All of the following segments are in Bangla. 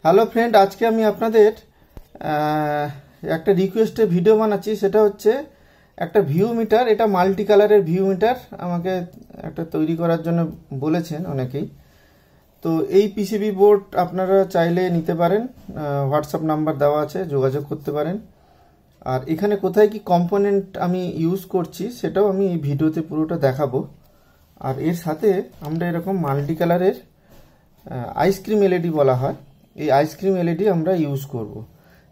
হ্যালো ফ্রেন্ড, আজকে আমি আপনাদের একটা রিকোয়েস্টে ভিডিও বানাচ্ছি। সেটা হচ্ছে একটা ভিউ মিটার। এটা মাল্টি কালারের ভিউ মিটার আমাকে একটা তৈরি করার জন্য বলেছেন অনেকেই। তো এই পিসিবি বোর্ড আপনারা চাইলে নিতে পারেন, হোয়াটসঅ্যাপ নাম্বার দেওয়া আছে, যোগাযোগ করতে পারেন। আর এখানে কোথায় কি কম্পোনেন্ট আমি ইউজ করছি সেটাও আমি এই ভিডিওতে পুরোটা দেখাবো। আর এর সাথে আমরা এরকম মাল্টি কালারের আইসক্রিম এলইডি বলা হয়, এই আইসক্রিম এলইডি আমরা ইউজ করব,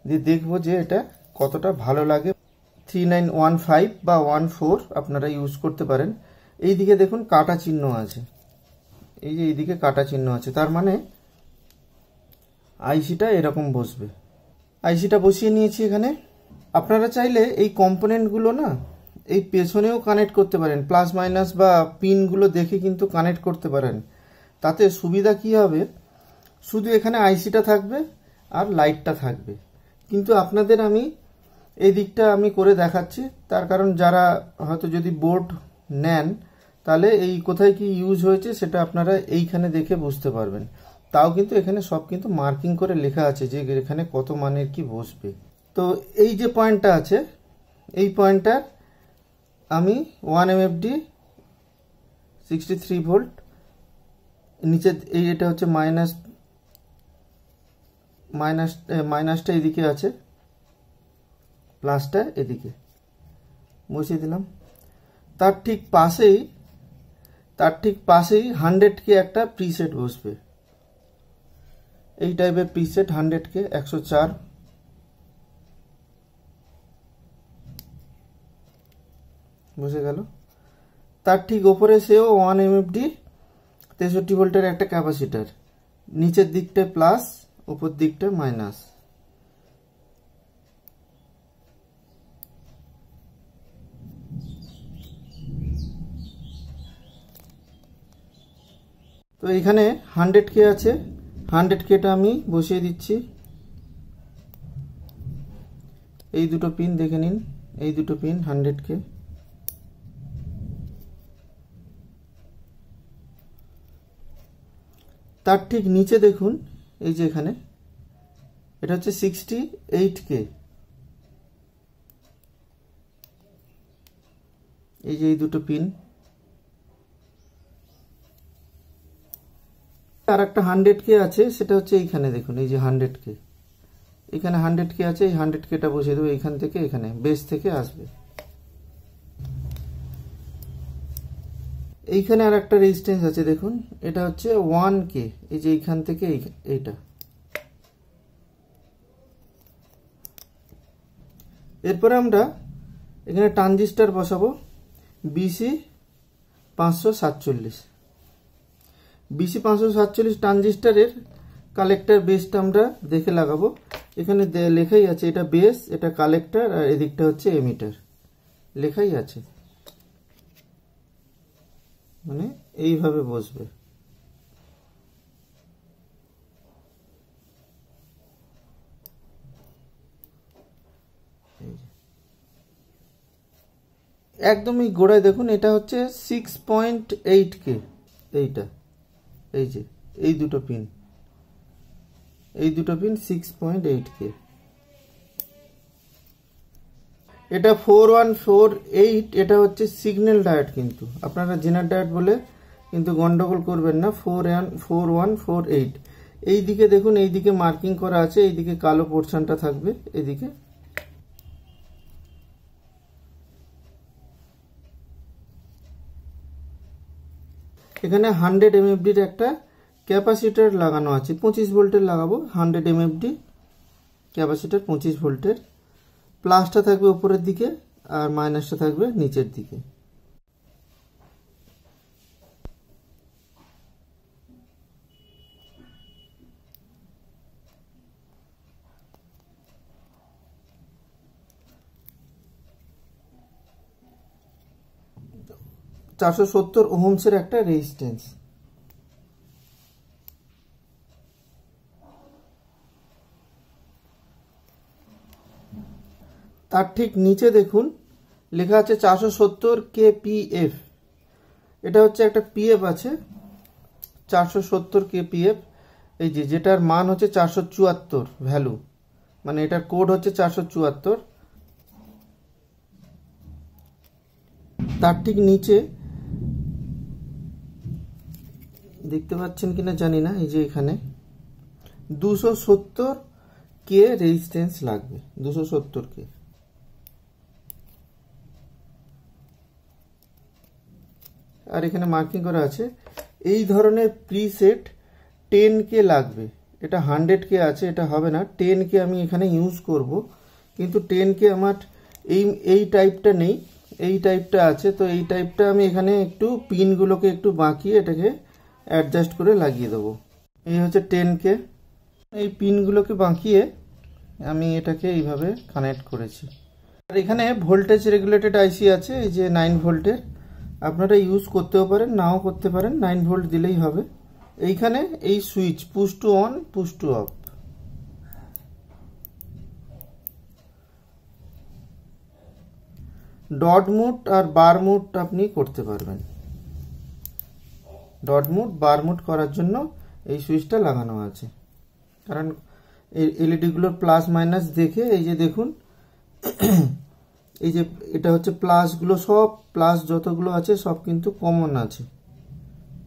দিয়ে দেখবো যে এটা কতটা ভালো লাগে। 3915 বা 14 আপনারা ইউজ করতে পারেন। এই দিকে দেখুন কাটা চিহ্ন আছে, এই যে এইদিকে কাটা চিহ্ন আছে, তার মানে আইসিটা এরকম বসবে। আইসিটা বসিয়ে নিয়েছি এখানে। আপনারা চাইলে এই কম্পোনেন্টগুলো না এই পেছনেও কানেক্ট করতে পারেন, প্লাস মাইনাস বা পিনগুলো দেখে কিন্তু কানেক্ট করতে পারেন। তাতে সুবিধা কি হবে, শুধু এখানে আইসিটা থাকবে আর লাইটটা থাকবে। কিন্তু আপনাদের আমি এই দিকটা আমি করে দেখাচ্ছি, তার কারণ যারা হয়তো যদি বোর্ড নেন তাহলে এই কোথায় কি ইউজ হয়েছে সেটা আপনারা এইখানে দেখে বুঝতে পারবেন। তাও কিন্তু এখানে সব কিন্তু মার্কিং করে লেখা আছে যে এখানে কত মানের কি বসবে। তো এই যে পয়েন্টটা আছে, এই পয়েন্টটা আমি 1 MFD 63 ভোল্ট, নিচে এই এটা হচ্ছে মাইনাসটা এদিকে আছে, প্লাসটা এদিকে বসিয়ে দিলাম। তার ঠিক পাশেই 100K একটা প্রিসেট বসবে, এই টাইপের প্রিসেট 100K 104। বসে গেল। তার ঠিক ওপরে সেও 1 MFD 63 ভোল্টের একটা ক্যাপাসিটার, নিচের দিকটা প্লাস, উপর দিকটা মাইনাস। তো এখানে 100K আছে, 100Kটা আমি বসিয়ে দিচ্ছি। এই দুটো পিন দেখে নিন, এই দুটো পিন 100K। তার ঠিক নিচে দেখুন, এই যে এখানে এটা হচ্ছে 68K, এই যে এই দুটো পিন। আর একটা 100K আছে, সেটা হচ্ছে এইখানে দেখুন, এই যে 100K, এখানে 100K আছে, এই 100Kটা বসিয়ে দেবো এইখান থেকে, এখানে বেস থেকে আসবে। এইখানে আর একটা রেজিস্ট্যান্স আছে দেখুন, এটা হচ্ছে 1K, এই যে এইখান থেকে এইটা। এরপরে আমরা এখানে ট্রানজিস্টর বসাবো BC 547। BC 547 ট্রানজিস্টরের কালেক্টর বেসটা আমরা দেখে লাগাবো। এখানে লেখাই আছে এটা বেস, এটা কালেক্টর, আর এদিকটা হচ্ছে এমিটার, লেখাই আছে, মানে এইভাবে বসবে। একদম এই গোড়ায় দেখুন, এটা হচ্ছে 6.8K, এইটা, এই যে এই দুটো পিন 6.8K। এটা 4148, এটা হচ্ছে সিগন্যাল ডায়োড, কিন্তু আপনারা জেনার ডায়োড বলে কিন্তু গন্ডগোল করবেন না। 4148, এই দিকে দেখুন, এই দিকে মার্কিং করা আছে, এই দিকে কালো পোর্শনটা থাকবে এদিকে। এখানে 100 MFDর একটা ক্যাপাসিটার লাগানো আছে, 25 ভোল্টের লাগাবো। 100 MFD ক্যাপাসিটার 25 ভোল্টের, প্লাসটা থাকবে উপরের দিকে আর মাইনাসটা থাকবে নিচের দিকে। চারশো 470 ওহমসের একটা রেজিস্ট্যান্স। তার ঠিক নিচে দেখুন লেখা আছে 470 kpf, এটা হচ্ছে একটা পিএফ আছে, 470 kpf। এই যেটার মান হচ্ছে 474 ভ্যালু, মানে এটার কোড হচ্ছে 474। তার ঠিক নিচে দেখতে পাচ্ছেন কিনা জানি না, এই যে এখানে 270 কে রেজিস্ট্যান্স লাগবে, 270 কে। আর এখানে মার্কিং করা আছে এই ধরনের প্রিসেট 10K লাগবে। এটা 100K আছে, এটা হবে না। 10K আমি এখানে ইউজ করব, কিন্তু 10K আমার এই টাইপটা নেই, এই টাইপটা আছে। তো এই টাইপটা আমি এখানে একটু পিনগুলোকে একটু বাঁকিয়ে এটাকে অ্যাডজাস্ট করে লাগিয়ে দেবো। এই হচ্ছে 10K। এই পিনগুলোকে বাঁকিয়ে আমি এটাকে এইভাবে কানেক্ট করেছি। আর এখানে ভোল্টেজ রেগুলেটেড আইসি আছে, এই যে 9 ভোল্টের। আপনারা ইউজ করতেও পারেন, নাও করতে পারেন, 9 ভোল্ট দিলেই হবে। এইখানে এই switch push to on, push to off. Dot mode আর বার মুড আপনি করতে পারবেন। ডট মুড বার মুড করার জন্য এই সুইচটা লাগানো আছে। কারণ এলইডি গুলোর প্লাস মাইনাস দেখে, এই যে দেখুন, এই যে এটা হচ্ছে প্লাস গুলো, সব প্লাস যতগুলো আছে সব কিন্তু কমন আছে,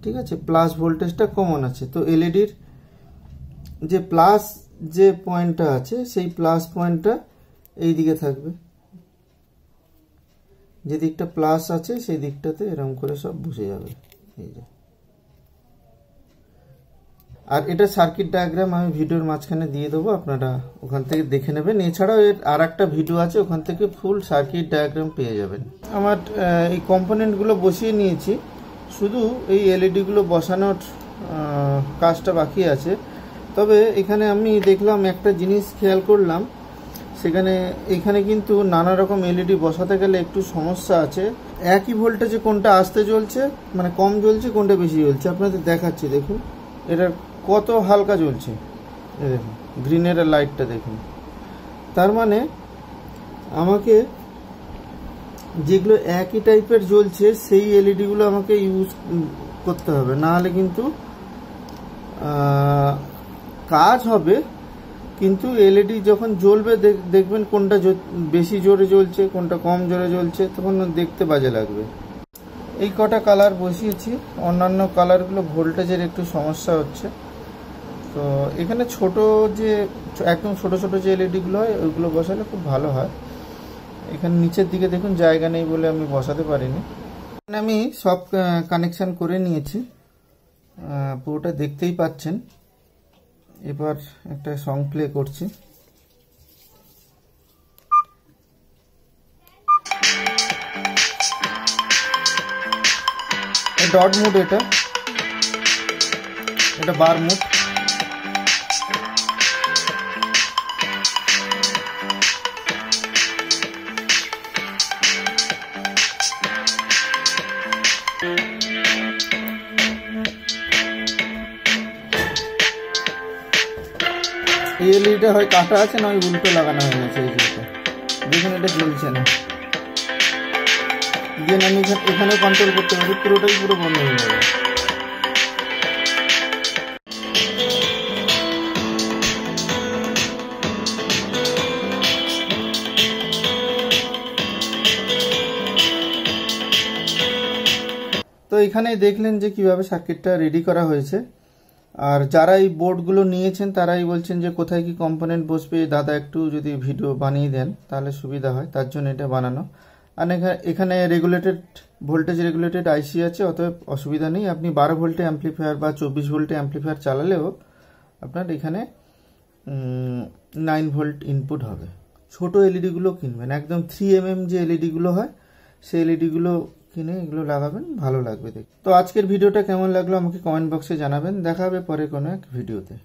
ঠিক আছে, প্লাস ভোল্টেজটা কমন আছে। তো এলইডির যে প্লাস যে পয়েন্টটা আছে সেই প্লাস পয়েন্টটা এই দিকে থাকবে, যে দিকটা প্লাস আছে সেই দিকটাতে এরকম করে সব বসে যাবে, এই যে। আর এটা সার্কিট ডায়াগ্রাম আমি ভিডিওর মাঝখানে দিয়ে দেবো, আপনারা ওখান থেকে দেখে নেবেন। এছাড়াও এর আর একটা ভিডিও আছে, ওখান থেকে ফুল সার্কিট ডায়াগ্রাম পেয়ে যাবেন। আমার এই কম্পোনেন্টগুলো বসিয়ে নিয়েছি, শুধু এই এলইডিগুলো বসানোর কাজটা বাকি আছে। তবে এখানে আমি দেখলাম একটা জিনিস খেয়াল করলাম, এখানে কিন্তু নানা রকম এলইডি বসাতে গেলে একটু সমস্যা আছে। একই ভোল্টেজে কোনটা আস্তে জ্বলছে, মানে কম জ্বলছে, কোনটা বেশি জ্বলছে আপনাদের দেখাচ্ছি। দেখুন এটা কত হালকা জ্বলছে, দেখুন গ্রিনের লাইটটা দেখুন। তার মানে আমাকে যেগুলো একই টাইপের জ্বলছে সেই এলইডিগুলো আমাকে ইউজ করতে হবে, না হলে কিন্তু কাজ হবে, কিন্তু এলইডি যখন জ্বলবে দেখবেন কোনটা বেশি জোরে জ্বলছে, কোনটা কম জোরে জ্বলছে, তখন দেখতে বাজে লাগবে। এই কটা কালার বসিয়েছি, অন্যান্য কালারগুলো ভোল্টেজের একটু সমস্যা হচ্ছে। তো এখানে ছোট যে একদম ছোট ছোট যে এলইডিগুলো হয় ওইগুলো বসালে খুব ভালো হয়। এখানে নিচের দিকে দেখুন জায়গা নেই বলে আমি বসাতে পারিনি। এখানে আমি সব কানেকশান করে নিয়েছি, পুরোটা দেখতেই পাচ্ছেন। এবার একটা সং প্লে করছি। ডট মুড, এটা বার মুড। এই এলইডিটা হয় কাটা আছে, না উল্টো লাগানো হয়ে গেছে। এই যেটা দেখুন, এটা জ্বলছে না। দেন আমি এখানে কন্ট্রোল করতে পারি, পুরোটাই পুরো বন্ধ হয়ে যাবে। তো এখানেই দেখলেন যে কিভাবে সার্কিটটা রেডি করা হয়েছে। আর যারা এই বোর্ডগুলো নিয়েছেন তারাই বলছেন যে কোথায় কি কম্পোনেন্ট বসবে, দাদা একটু যদি ভিডিও বানিয়ে দেন তাহলে সুবিধা হয়, তার জন্য এটা বানানো। আর এখানে ভোল্টেজ রেগুলেটেড আইসি আছে, অতএব অসুবিধা নেই। আপনি 12 ভোল্টে অ্যাম্পলিফায়ার বা 24 ভোল্টে অ্যাম্পলিফায়ার চালালেও আপনার এখানে 9 ভোল্ট ইনপুট হবে। ছোট এলইডিগুলো কিনবেন, একদম 3mm যে এলইডিগুলো হয় সেই এলইডিগুলো কিনে এগুলো লাগাবেন, ভালো লাগবে দেখতে। তো আজকের ভিডিওটা কেমন লাগলো আমাকে কমেন্ট বক্সে জানাবেন। দেখা হবে পরে কোনো এক ভিডিওতে।